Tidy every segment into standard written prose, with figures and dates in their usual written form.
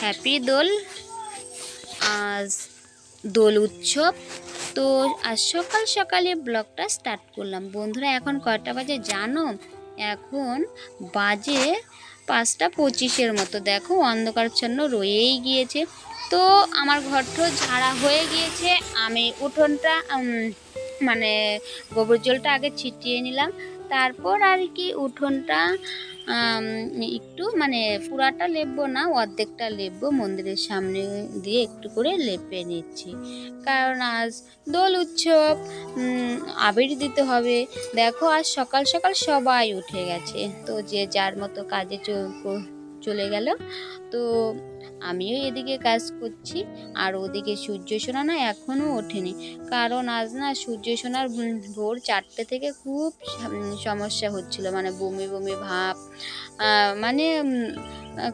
Happy দোল। আজ দোল উৎসব। তো আজ সকাল সকালে ব্লগটা স্টার্ট করলাম। বন্ধুরা এখন কয়টা বাজে জানো? এখন বাজে 5:25 মতো। দেখো অন্ধকারচ্ছন্ন রয়েই গিয়েছে। তো আমার ঘরটা ঝাড়া হয়ে গিয়েছে। আমি উঠোনটা মানে গোবর জলটা আগে ছিটিয়ে নিলাম, তারপর আর কি উঠোনটা একটু পুরাটা লেপবো না, অর্ধেকটা লেপবো। মন্দিরের সামনে দিয়ে একটু করে লেপে নিচ্ছি, কারণ আজ দোল উৎসব, আবির দিতে হবে। দেখো আজ সকাল সকাল সবাই উঠে গেছে, তো যে যার মতো কাজে চলে গেল। তো আমিও এদিকে কাজ করছি, আর ওদিকে সূর্য সোনা না এখনও ওঠেনি। কারণ আজ না সূর্য সোনার ভোর 4টে থেকে খুব সমস্যা হচ্ছিল, বমি বমি ভাব,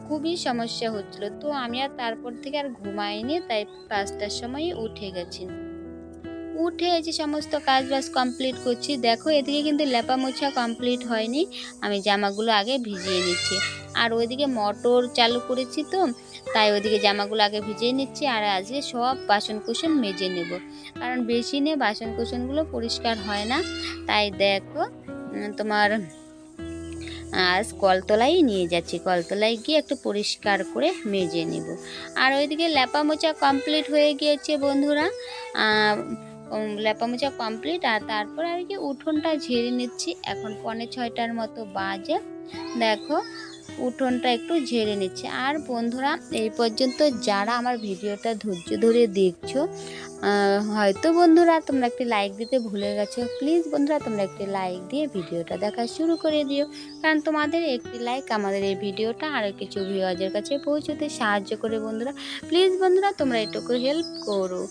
খুবই সমস্যা হচ্ছিল। তো আমি আর তারপর থেকে আর ঘুমাইনি, তাই 5টার সময় উঠে গেছি। উঠে এই যে সমস্ত কাজ বাজ কমপ্লিট করছি। দেখো এদিকে কিন্তু লেপা মোছা কমপ্লিট হয়নি, আমি জামাগুলো আগে ভিজিয়ে নিচ্ছি। আর ওইদিকে মোটর চালু করেছি, তো তাই ওইদিকে জামাগুলো আগে ভিজিয়ে নিচ্ছি। আর আজকে সব বাসন কুসন মেজে নেব, কারণ বেশি নিয়ে বাসন কুসনগুলো পরিষ্কার হয় না। তাই দেখো তোমার আজ কলতলায় নিয়ে যাচ্ছি, কলতলায় গিয়ে একটু পরিষ্কার করে মেজে নেব। আর ওইদিকে লেপা মোছা কমপ্লিট হয়ে গিয়েছে বন্ধুরা, লেপা মোছা কমপ্লিট। আর তারপর আর কি উঠোনটা ঝেড়ে নিচ্ছি। এখন 5:45 মতো বাজে। দেখো উঠোনটা একটু ঝেড়ে নিচ্ছে। আর বন্ধুরা এই পর্যন্ত যারা আমার ভিডিওটা ধৈর্য ধরে দেখছো, হয়তো বন্ধুরা তোমরা একটি লাইক দিতে ভুলে গেছো। প্লিজ বন্ধুরা তোমরা একটি লাইক দিয়ে ভিডিওটা দেখা শুরু করে দিও, কারণ তোমাদের একটি লাইক আমাদের এই ভিডিওটা আরও কিছু ভিউয়ারদের কাছে পৌঁছতে সাহায্য করে। বন্ধুরা প্লিজ বন্ধুরা তোমরা এটুকু হেল্প করো,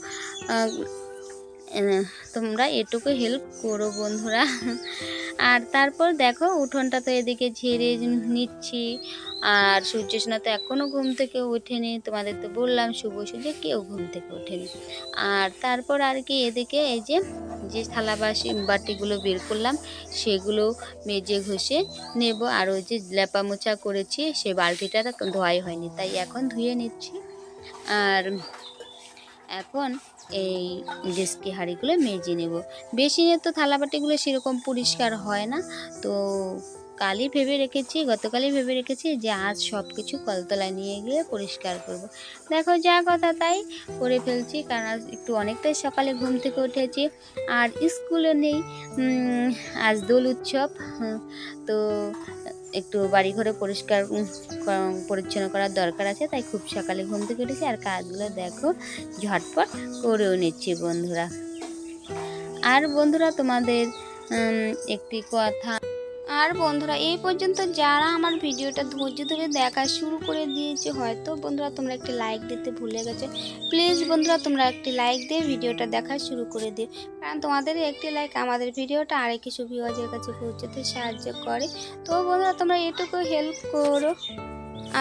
তোমরা এটুকু হেল্প করো বন্ধুরা। আর তারপর দেখো উঠোনটা তো এদিকে ঝেড়ে নিচ্ছি। আর সূর্য সোনা তো এখনও ঘুম থেকে ওঠেনি, তোমাদের তো বললাম শুভ সূর্য কেউ ঘুম থেকে ওঠেনি। আর তারপর আর কি এদিকে এই যে থালা বাটিগুলো বের করলাম, সেগুলো মেজে ঘষে নেব। আর ওই যে লেপা মোছা করেছি সে বালতিটা ধোয়াই হয়নি, তাই এখন ধুয়ে নিচ্ছি। আর এখন এই ডেস্কি হাঁড়িগুলো মেজে নেব। বেশি নিয়ে তো থালাবাটিগুলো সেরকম পরিষ্কার হয় না, তো গতকালই ভেবে রেখেছি যে আজ সব কিছু কলতলায় নিয়ে গিয়ে পরিষ্কার করব। দেখো যা কথা তাই করে ফেলছি, কারণ আজ একটু অনেকটাই সকালে ঘুম থেকে উঠেছি। আর স্কুলে নেই, আজ দোল উৎসব, তো একটু বাড়ি ঘরে পরিষ্কার পরিচ্ছন্ন করার দরকার আছে, তাই খুব সকালে ঘুম থেকে উঠেছি। আর কাজগুলো দেখো ঝটপট করেও নিচ্ছি বন্ধুরা। আর বন্ধুরা তোমাদের একটি কথা, আর বন্ধুরা এই পর্যন্ত যারা আমার ভিডিওটা ধৈর্য ধরে দেখা শুরু করে দিয়েছে, হয়তো বন্ধুরা তোমরা একটি লাইক দিতে ভুলে গেছো। প্লিজ বন্ধুরা তোমরা একটি লাইক দিয়ে ভিডিওটা দেখা শুরু করে দিও, কারণ তোমাদের একটি লাইক আমাদের ভিডিওটা আরও কিছু ভিউয়ারদের কাছে পৌঁছতে সাহায্য করে। তো বন্ধুরা তোমরা এটুকু হেল্প করো।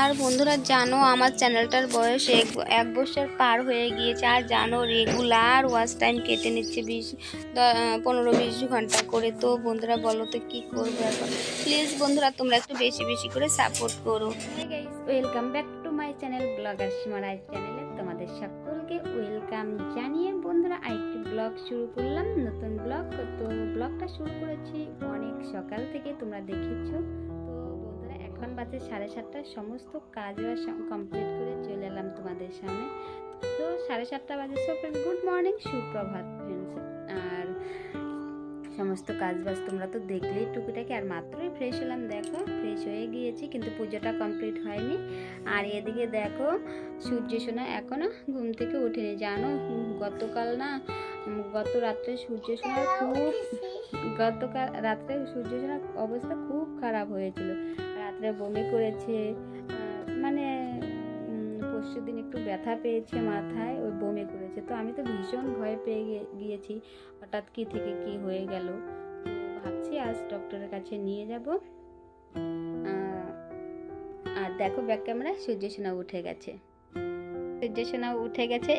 আর বন্ধুরা জানো আমার চ্যানেলটার বয়স 1 বছর পার হয়ে গিয়েছে। আর জানো রেগুলার ওয়াচ টাইম কেটে নিচ্ছে 15-20 ঘন্টা করে। তো বন্ধুরা বলো তো কী করবো এখন? প্লিজ বন্ধুরা তোমরা একটু বেশি বেশি করে সাপোর্ট করো। Welcome back to my channel blogger Seema Roy চ্যানেলে তোমাদের সকলকে ওয়েলকাম জানিয়ে বন্ধুরা আরেকটি ব্লগ শুরু করলাম, নতুন ব্লগ। তো ব্লগটা শুরু করেছি অনেক সকাল থেকে, তোমরা দেখেছো। এখন বাজে 7:30, সমস্ত কাজ কমপ্লিট করে চলে এলাম তোমাদের সামনে। তো 7:30 বাজে। সো ফ্রেন্ডস গুড মর্নিং, সুপ্রভাত ফ্রেন্ডস। আর সমস্ত কাজ বাজ তোমরা তো দেখলেই টুকিটাকি। আর মাত্রই ফ্রেশ হলাম, দেখো ফ্রেশ হয়ে গিয়েছি, কিন্তু পুজোটা কমপ্লিট হয়নি। আর এদিকে দেখো সূর্য সোনা এখনও ঘুম থেকে ওঠেনি। জানো গত রাত্রে সূর্য সোনার অবস্থা খুব খারাপ হয়েছিল। রাত্রে বমি করেছে, পরশুদিন একটু ব্যথা পেয়েছে মাথায়, ওই বমি করেছে। তো আমি তো ভীষণ ভয় পেয়ে গিয়েছি, হঠাৎ কি থেকে কি হয়ে গেল। তো ভাবছি আজ ডক্টরের কাছে নিয়ে যাব। আর দেখো ব্যাক ক্যামেরায় সূর্য সোনা উঠে গেছে।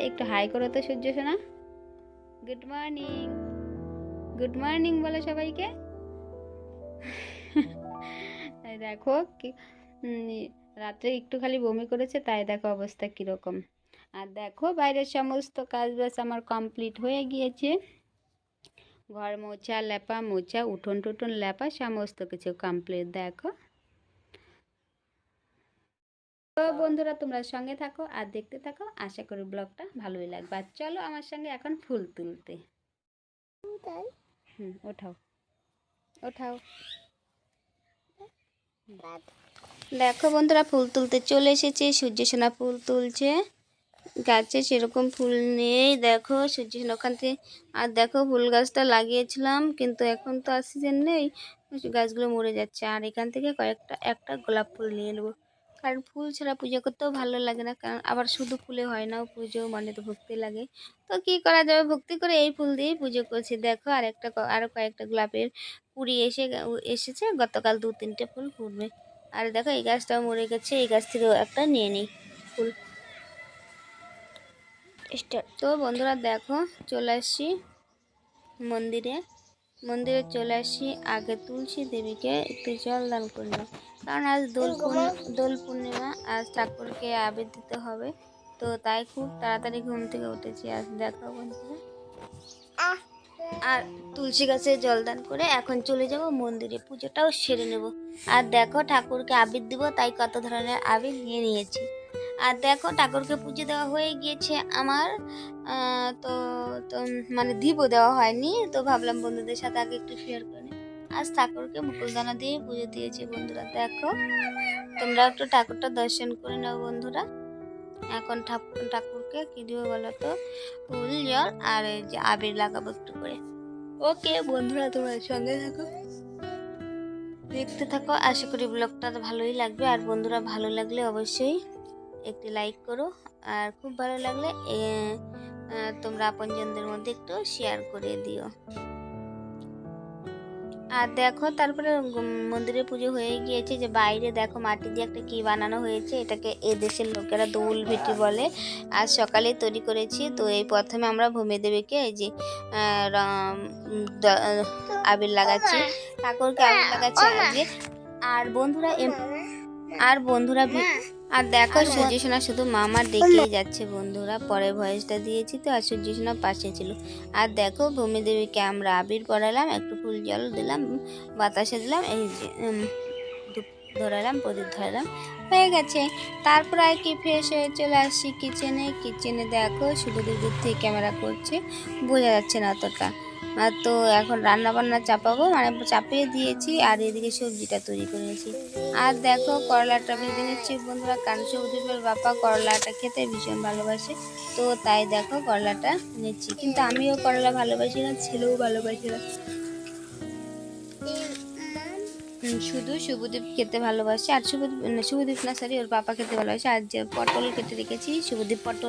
একটু হাই করো তো সূর্য সোনা। গুড মর্নিং বলো সবাইকে। দেখো কি রাত্রে একটু খালি বমি করেছে, তাই দেখো অবস্থা কীরকম। আর দেখো বাইরের সমস্ত কাজ বাজ আমার কমপ্লিট হয়ে গিয়েছে। ঘর মোছা, লেপা মোছা, উঠোন টুঠোন লেপা সমস্ত কিছু কমপ্লিট। দেখো তো বন্ধুরা, তোমরা সঙ্গে থাকো আর দেখতে থাকো, আশা করি ব্লগটা ভালোই লাগবে। আর চলো আমার সঙ্গে এখন ফুল তুলতে। ওঠাও ওঠাও। দেখো বন্ধুরা, ফুল তুলতে চলে এসেছে। সূর্যসোনা ফুল তুলছে। গাছে সেরকম ফুল নেই, দেখো সূর্যসোনা ওখান থেকে। আর দেখো ফুল গাছটা লাগিয়েছিলাম, কিন্তু এখন তো আর সিজন নেই, গাছগুলো মরে যাচ্ছে। আর এখান থেকে একটা গোলাপ ফুল নিয়ে নেবো, কারণ ফুল ছাড়া পুজো করতেও ভালো লাগে না। কারণ আবার শুধু ফুলে হয় না, পুজো মানে তো ভক্তি লাগে। তো কি করা যাবে, ভক্তি করে এই ফুল দিয়েই পুজো করছি। দেখো আরও কয়েকটা গোলাপের কুড়ি এসেছে। গতকাল 2-3টে ফুল ফুটবে। আর দেখো এই গাছটাও মরে গেছে, এই গাছ থেকেও একটা নিয়ে নিই ফুল। তো বন্ধুরা দেখো, চলে আসছি মন্দিরে। চলে আসি, আগে তুলসী দেবীকে একটু জল দান করলাম, কারণ আজ দোল পূর্ণিমা, আজ ঠাকুরকে আবির দিতে হবে। তো তাই খুব তাড়াতাড়ি ঘুম থেকে উঠেছি। আজ দেখো বন্ধুরা, আর তুলসী গাছে জলদান করে এখন চলে যাব মন্দিরে, পুজোটাও সেরে নেব। আর দেখো ঠাকুরকে আবির দিব, তাই কত ধরনের আবির নিয়ে নিয়েছি। আর দেখো ঠাকুরকে পুজো দেওয়া হয়ে গিয়েছে আমার। তো তো মানে দীপও দেওয়া হয়নি, তো ভাবলাম বন্ধুদের সাথে আগে একটু শেয়ার করি। আজ ঠাকুরকে মুকুলদানা দিয়ে পুজো দিয়েছি বন্ধুরা। দেখো তোমরা একটু ঠাকুরটা দর্শন করে নাও বন্ধুরা। এখন ঠাকুরকে কি দিব বলো তো, ফুল জল আর এই যে আবির লাগাবো একটু করে। ওকে বন্ধুরা, তোমরা সঙ্গে থাকো, দেখতে থাকো। আশা করি ব্লগটা ভালোই লাগবে। আর বন্ধুরা ভালো লাগলে অবশ্যই একটি লাইক করো, আর খুব ভালো লাগলে তোমরা আপনজনদের মধ্যে একটু শেয়ার করে দিও। আর দেখো তারপরে মন্দিরে পুজো হয়ে গিয়েছে। যে বাইরে দেখো মাটি দিয়ে একটা কি বানানো হয়েছে, এটাকে এদেশের লোকেরা দোল ভেটি বলে। আজ সকালে তৈরি করেছি। তো এই প্রথমে আমরা ভূমিদেবীকে এই যে আবির লাগাচ্ছি, ঠাকুরকে আবির লাগাচ্ছি আজকে। আর বন্ধুরা আর দেখো সূর্যসোনা শুধু মামা ডেকেই যাচ্ছে বন্ধুরা। পরে ভয়েসটা দিয়েছি তো, আর সূর্যসোনা পাশে ছিল। আর দেখো ভূমিদেবীকে আমরা আবির পরালাম, একটু ফুল জল দিলাম, বাতাসে দিলাম, এই যে ধূপ ধরালাম, প্রদীপ ধরালাম, হয়ে গেছে। তারপর আর কি ফ্রেশ হয়ে চলে আসছি কিচেনে দেখো শুভদীপ দূর থেকে ক্যামেরা করছে, বোঝা যাচ্ছে না অতটা। তো এখন রান্না বান্না চাপাবো, মানে চাপিয়ে দিয়েছি। আর এদিকে সবজিটা তৈরি করেছি। আর দেখো করলাটা ভেজে নিচ্ছি বন্ধুরা, কারণ সৌদীপের বাবা করলাটা খেতে ভীষণ ভালোবাসে। তো তাই দেখো করলাটা নিচ্ছি, কিন্তু আমিও করলা ভালোবাসি না, ছেলেও ভালোবাসি না, শুধু শুভদীপ খেতে ভালোবাসে। আর শুভদীপ না, সরি, ওর পাপা খেতে ভালোবাসে। আর যে পটল কেটে রেখেছি, শুভদীপ পটল